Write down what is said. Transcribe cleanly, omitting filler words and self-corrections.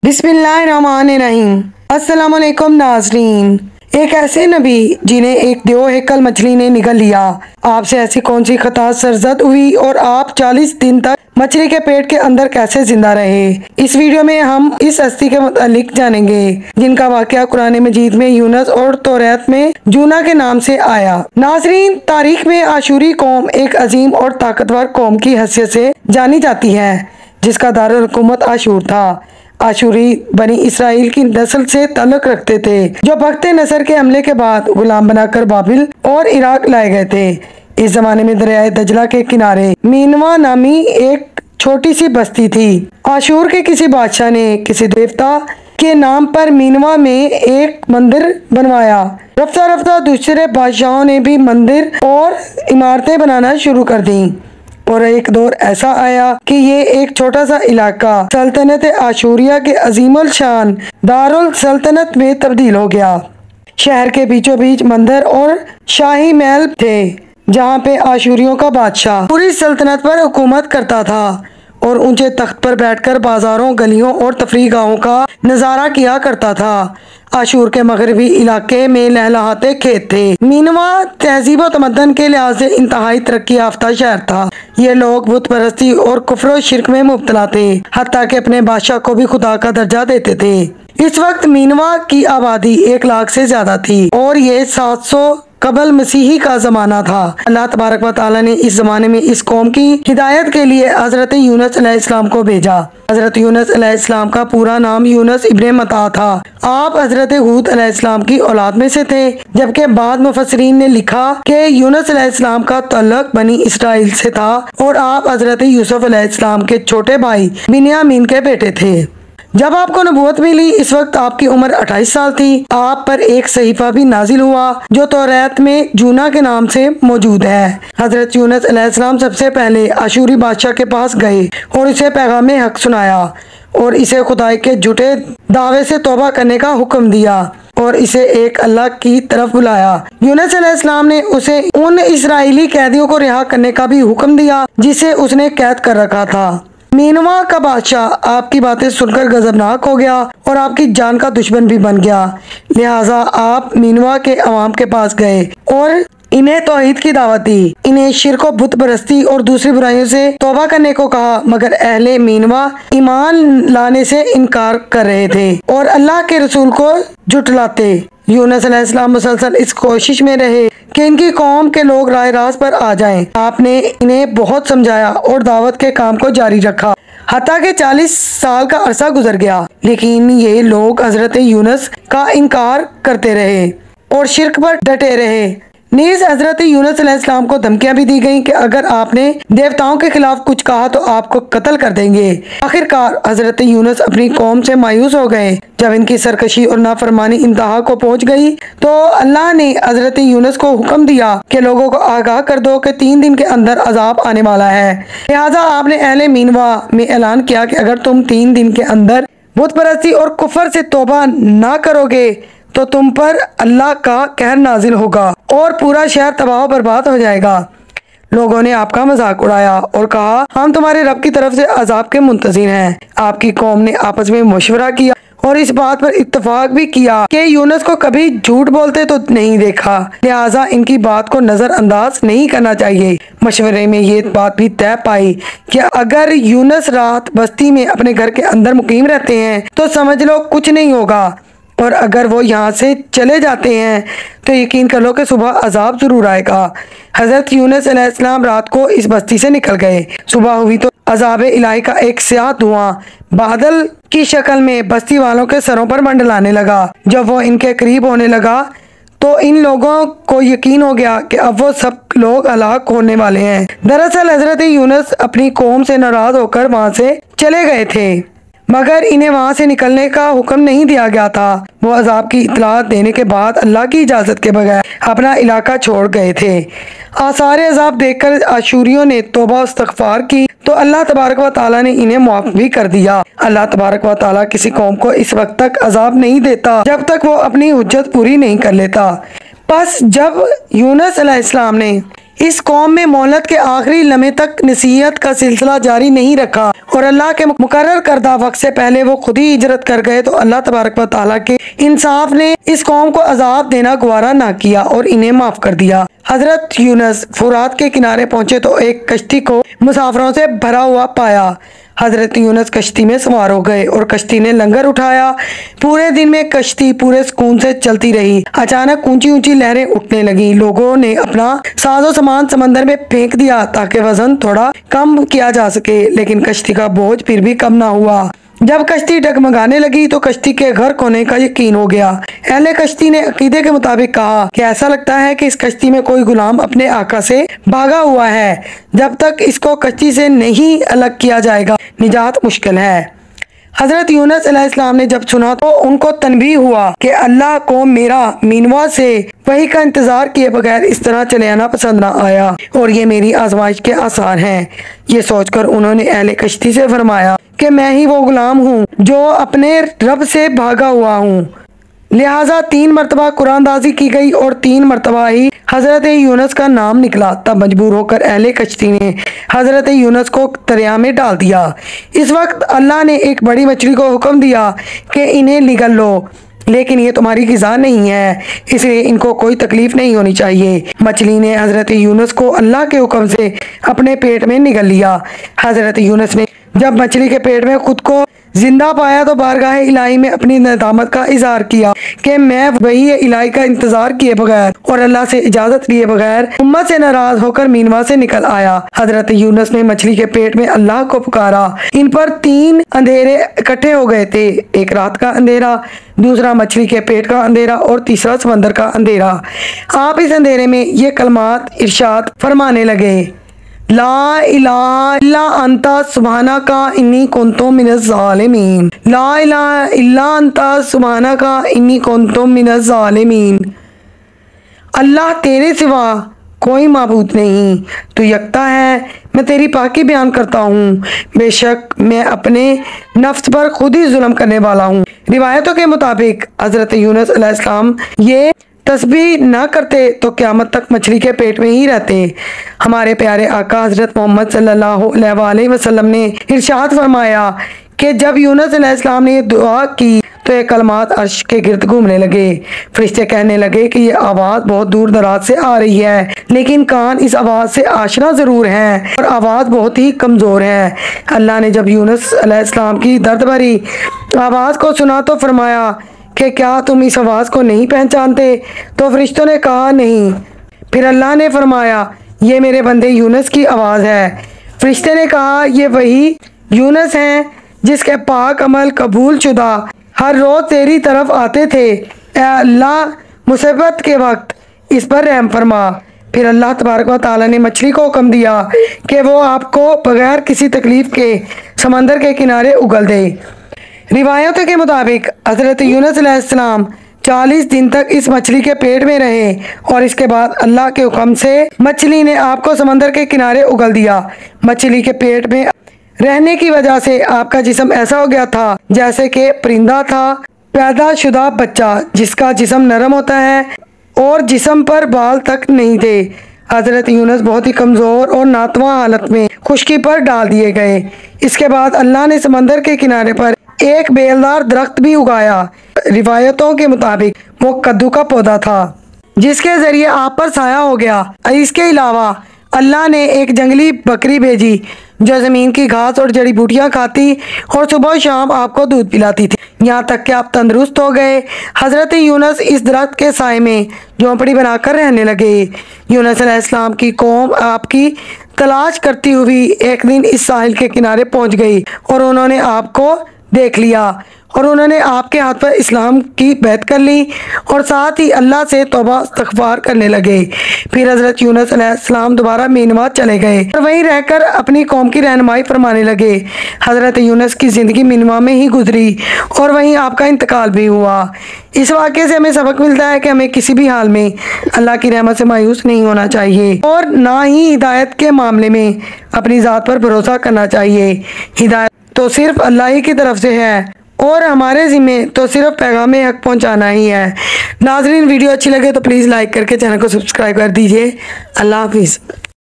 बिस्मिल्लाहिर्रहमानिर्रहीम। अस्सलामुअलैकुम नाज़रीन। एक ऐसे नबी जिन्हें एक देव हेकल मछली ने निगल लिया, आपसे ऐसी कौन सी खता सरजद हुई और आप 40 दिन तक मछली के पेट के अंदर कैसे जिंदा रहे। इस वीडियो में हम इस हस्ती के मुतालिक जानेंगे जिनका वाकया कुरान मजीद में यूनुस और तौरात में जूना के नाम से आया। नाज़रीन, तारीख में आशूरी कौम एक अजीम और ताकतवर कौम की हैसियत से जानी जाती है जिसका दारुल हुकूमत आशूर था। आशूरी बनी इसराइल की नस्ल से ताल्लुक रखते थे जो बख्ते नसर के हमले के बाद गुलाम बनाकर बाबिल और इराक लाए गए थे। इस जमाने में दरियाए दजला के किनारे मीनवा नामी एक छोटी सी बस्ती थी। आशूर के किसी बादशाह ने किसी देवता के नाम पर मीनवा में एक मंदिर बनवाया। रफ्ता रफ्ता दूसरे बादशाहों ने भी मंदिर और इमारतें बनाना शुरू कर दी और एक दौर ऐसा आया कि ये एक छोटा सा इलाका सल्तनत आशूरिया के अजीमुल शान दारुल सल्तनत में तब्दील हो गया। शहर के बीचों बीच मंदिर और शाही महल थे जहाँ पे आशूरियों का बादशाह पूरी सल्तनत पर हुकूमत करता था और ऊंचे तख्त पर बैठकर बाजारों, गलियों और तफरीगाहों का नजारा किया करता था। आशूर के मगरबी इलाके में लहलहाते खेत थे। मीनवा तहजीब व तमद्दन के लिहाज से इंतहाई तरक्की याफ्ता शहर था। ये लोग बुत परस्ती और कुफ्र शिरक में मुब्तला थे, हत्ता कि अपने बादशाह को भी खुदा का दर्जा देते थे। इस वक्त मीनवा की आबादी 1 लाख से ज्यादा थी और ये 700 कबल मसीही का जमाना था। अल्लाह तबारक व तआला ने इस जमाने में इस कौम की हिदायत के लिए हजरत यूनुस अलैहिस्सलाम को भेजा। हजरत यूनुस अलैहिस्सलाम का पूरा नाम यूनुस इब्ने मत्ता था। आप हजरत हूद अलैहिस्सलाम की औलाद में से थे, जबकि बाद मुफस्सिरीन ने लिखा कि यूनुस अलैहिस्सलाम का तल्लुक बनी इसराइल से था और आप हजरत यूसुफ अलैहिस्सलाम के छोटे भाई बिन्यामीन के बेटे थे। जब आपको नबूवत मिली इस वक्त आपकी उम्र 28 साल थी। आप पर एक सहीफा भी नाजिल हुआ जो तौरात में जूना के नाम से मौजूद है। हजरत यूनुस अलैहिस्सलाम सबसे पहले आशूरी बादशाह के पास गए और इसे पैगाम हक सुनाया और इसे खुदाई के झूठे दावे से तौबा करने का हुक्म दिया और इसे एक अल्लाह की तरफ बुलाया। यूनुस अलैहिस्सलाम ने उसे उन इसराइली कैदियों को रिहा करने का भी हुक्म दिया जिसे उसने कैद कर रखा था। मीनवा का बादशाह आपकी बातें सुनकर गजबनाक हो गया और आपकी जान का दुश्मन भी बन गया। लिहाजा आप मीनवा के अवाम के पास गए और इन्हें तौहीद की दावत दी। इन्हें शिरक व बुत परस्ती और दूसरी बुराइयों से तौबा करने को कहा, मगर अहले मीनवा ईमान लाने से इनकार कर रहे थे और अल्लाह के रसूल को झुटलाते। यूनुस अलैहिस्सलाम मुसलसल इस कोशिश में रहे कि इनकी कौम के लोग राय रास्त पर आ जाएं। आपने इन्हें बहुत समझाया और दावत के काम को जारी रखा। हत्ता के 40 साल का अरसा गुजर गया, लेकिन ये लोग हजरत यूनुस का इनकार करते रहे और शिरक पर डटे रहे। नीज हजरत यूनुस अलैहिस्सलाम को धमकियां भी दी गईं कि अगर आपने देवताओं के खिलाफ कुछ कहा तो आपको कत्ल कर देंगे। आखिरकार हजरत यूनुस अपनी कौम से मायूस हो गए। जब इनकी सरकशी और नाफरमानी इंतहा को पहुंच गई तो अल्लाह ने हजरत यूनुस को हुक्म दिया कि लोगों को आगाह कर दो कि 3 दिन के अंदर अजाब आने वाला है। लिहाजा आपने अहले मीनवा में ऐलान किया कि अगर तुम 3 दिन के अंदर बुत परस्ती और कुफर से तौबा ना करोगे तो तुम पर अल्लाह का कहर नाजिल होगा और पूरा शहर तबाह बर्बाद हो जाएगा। लोगों ने आपका मजाक उड़ाया और कहा, हम तुम्हारे रब की तरफ से अजाब के मुंतज़िर हैं। आपकी कौम ने आपस में मशवरा किया और इस बात पर इत्तफाक भी किया कि यूनुस को कभी झूठ बोलते तो नहीं देखा, लिहाजा इनकी बात को नजरअंदाज नहीं करना चाहिए। मशवरे में ये बात भी तय पाई कि अगर यूनुस रात बस्ती में अपने घर के अंदर मुकीम रहते हैं तो समझ लो कुछ नहीं होगा, और अगर वो यहाँ से चले जाते हैं तो यकीन कर लो कि सुबह अजाब जरूर आएगा। हजरत यूनुस अलैहिस्सलाम रात को इस बस्ती से निकल गए। सुबह हुई तो अजाब इलाही का एक स्याह धुआं बादल की शक्ल में बस्ती वालों के सरों पर मंडलाने लगा। जब वो इनके करीब होने लगा तो इन लोगों को यकीन हो गया कि अब वो सब लोग हलाक होने वाले हैं। दरअसल हजरत यूनुस अपनी कौम से नाराज होकर वहाँ से चले गए थे, मगर इन्हें वहां से निकलने का हुक्म नहीं दिया गया था। वो अजाब की इतलात देने के बाद अल्लाह की इजाजत के बगैर अपना इलाका छोड़ गए थे। आसार अजाब देखकर आशूरियों ने तौबा इस्तग़फ़ार की तो अल्लाह तबारक व तआला ने इन्हें माफ भी कर दिया। अल्लाह तबारक व तआला किसी कौम को इस वक्त तक अजाब नहीं देता जब तक वो अपनी हुज्जत पूरी नहीं कर लेता। बस जब यूनुस अलैहिस्सलाम ने इस कौम में मोहलत के आखिरी लम्हे तक नसीहत का सिलसिला जारी नहीं रखा और अल्लाह के मुकर्रर करदा वक्त से पहले वो खुद ही हिजरत कर गए तो अल्लाह तबारक व तआला के इंसाफ ने इस कौम को अजाब देना गवारा ना किया और इन्हें माफ कर दिया। हजरत यूनुस फुरात के किनारे पहुंचे तो एक कश्ती को मुसाफिरों से भरा हुआ पाया। हजरत यूनुस कश्ती में सवार हो गए और कश्ती ने लंगर उठाया। पूरे दिन में कश्ती पूरे सुकून से चलती रही। अचानक ऊंची ऊंची लहरें उठने लगी। लोगों ने अपना साजो सामान समंदर में फेंक दिया ताकि वजन थोड़ा कम किया जा सके, लेकिन कश्ती का बोझ फिर भी कम ना हुआ। जब कश्ती डगमगाने लगी तो कश्ती के गर्क होने का यकीन हो गया। अहले कश्ती ने अकीदे के मुताबिक कहा कि ऐसा लगता है कि इस कश्ती में कोई गुलाम अपने आका से भागा हुआ है। जब तक इसको कश्ती से नहीं अलग किया जाएगा निजात मुश्किल है। हजरत यूनुस अलैहिस्सलाम ने जब सुना तो उनको तनबीह हुआ कि अल्लाह को मेरा मीनवा से वही का इंतजार किए बगैर इस तरह चले आना पसंद ना आया और ये मेरी आजमाइश के आसार हैं। ये सोचकर उन्होंने अहले कश्ती से फरमाया कि मैं ही वो गुलाम हूँ जो अपने रब से भागा हुआ हूँ। लिहाजा 3 मरतबा कुरानदाजी की गई और 3 मरतबा ही हजरत यूनुस का नाम निकला। तब मजबूर होकर अहले कश्ती ने हजरत यूनुस को दरिया में डाल दिया। इस वक्त अल्लाह ने एक बड़ी मछली को हुक्म दिया कि इन्हें निगल लो, लेकिन ये तुम्हारी ग़िज़ा नहीं है, इसलिए इनको कोई तकलीफ नहीं होनी चाहिए। मछली ने हजरत यूनुस को अल्लाह के हुक्म से अपने पेट में निगल लिया। हजरत यूनुस ने जब मछली के पेट में खुद को जिंदा पाया तो बारगाह इलाही में अपनी नदामत का इजहार किया कि मैं वही इलाही का इंतजार किए बगैर और अल्लाह से इजाजत लिए बगैर उम्मत से नाराज होकर मीनवा से निकल आया। हजरत यूनुस ने मछली के पेट में अल्लाह को पुकारा। इन पर 3 अंधेरे इकट्ठे हो गए थे, एक रात का अंधेरा, दूसरा मछली के पेट का अंधेरा और तीसरा समंदर का अंधेरा। आप इस अंधेरे में ये कलमात इरशाद फरमाने लगे, ला इलाहा इल्ला अंता सुब्हानका इन्नी कुन्तु मिनज़ ज़ालिमीन। ला इलाहा इल्ला अंता सुब्हानका इन्नी कुन्तु मिनज़ ज़ालिमीन। अल्लाह तेरे सिवा कोई माबूद नहीं, तू यकता है, मैं तेरी पाकी बयान करता हूँ। बेशक मैं अपने नफ्स पर खुद ही जुल्म करने वाला हूँ। रिवायतों के मुताबिक हजरत यूनुस अलैहिस्सलाम ये तस्बीह ना करते तो क़यामत तक मछली के पेट में ही रहते। हमारे प्यारे आका हजरत मोहम्मद सल्लल्लाहु अलैहि वसल्लम ने इरशाद फरमाया कि जब यूनुस अलैहिस्सलाम ने दुआ की तो ये कलमात अर्श के गिर्द घूमने लगे। फरिश्ते कहने लगे कि ये आवाज़ बहुत दूर दराज से आ रही है, लेकिन कान इस आवाज़ से आशना ज़रूर हैं और आवाज़ बहुत ही कमज़ोर है। अल्लाह ने जब यूनुस अलैहिस्सलाम की दर्द भरी आवाज़ को सुना तो फरमाया कि क्या तुम इस आवाज़ को नहीं पहचानते? तो फरिश्तों ने कहा नहीं। फिर अल्लाह ने फरमाया ये मेरे बंदे यूनुस की आवाज़ है। फरिश्ते ने कहा ये वही यूनुस हैं जिसके पाक अमल कबूल शुदा हर रोज़ तेरी तरफ आते थे। ए अल्लाह मुसीबत के वक्त इस पर रहम फरमा। फिर अल्लाह तबारक व तआला ने मछली को हुक्म दिया कि वो आपको बगैर किसी तकलीफ़ के समंदर के किनारे उगल दे। रिवायतों के मुताबिक हजरत यूनुस अलैहिस्सलाम 40 दिन तक इस मछली के पेट में रहे और इसके बाद अल्लाह के हुक्म से मछली ने आपको समंदर के किनारे उगल दिया। मछली के पेट में रहने की वजह से आपका जिस्म ऐसा हो गया था जैसे कि परिंदा था, पैदाशुदा बच्चा जिसका जिस्म नरम होता है और जिस्म पर बाल तक नहीं थे। हजरत यूनुस बहुत ही कमज़ोर और नातवा हालत में खुश्की पर डाल दिए गए। इसके बाद अल्लाह ने समंदर के किनारे पर एक बेलदार दरख्त भी उगाया। रिवायतों के मुताबिक वो कद्दू का पौधा था जिसके जरिए आप पर साया हो गया। इसके अलावा अल्लाह ने एक जंगली बकरी भेजी जो ज़मीन की घास और जड़ी बूटियाँ खाती और सुबह शाम आपको दूध पिलाती थी, यहाँ तक कि आप तंदुरुस्त हो गए। हज़रत यूनुस इस दरख्त के साए में झोंपड़ी बनाकर रहने लगे। यूनुस अलैहिस्सलाम की कौम आपकी तलाश करती हुई एक दिन इस साहिल के किनारे पहुँच गई और उन्होंने आपको देख लिया और उन्होंने आपके हाथ पर इस्लाम की बैत कर ली और साथ ही अल्लाह से तौबा इस्तग़फ़ार करने लगे। फिर हज़रत यूनुस अलैहिस्सलाम दोबारा मीनवा चले गए और वहीं रहकर अपनी कौम की रहनुमाई फरमाने लगे। हज़रत यूनुस की ज़िंदगी मीनवा में ही गुजरी और वहीं आपका इंतकाल भी हुआ। इस वाक़े से हमें सबक मिलता है कि हमें किसी भी हाल में अल्लाह की रहमत से मायूस नहीं होना चाहिए और ना ही हिदायत के मामले में अपनी ज़ात पर भरोसा करना चाहिए। हिदायत तो सिर्फ अल्लाह ही की तरफ से है और हमारे ज़िम्मे तो सिर्फ पैगाम हक पहुंचाना ही है। नाज़रीन, वीडियो अच्छी लगे तो प्लीज़ लाइक करके चैनल को सब्सक्राइब कर दीजिए। अल्लाह हाफिज़।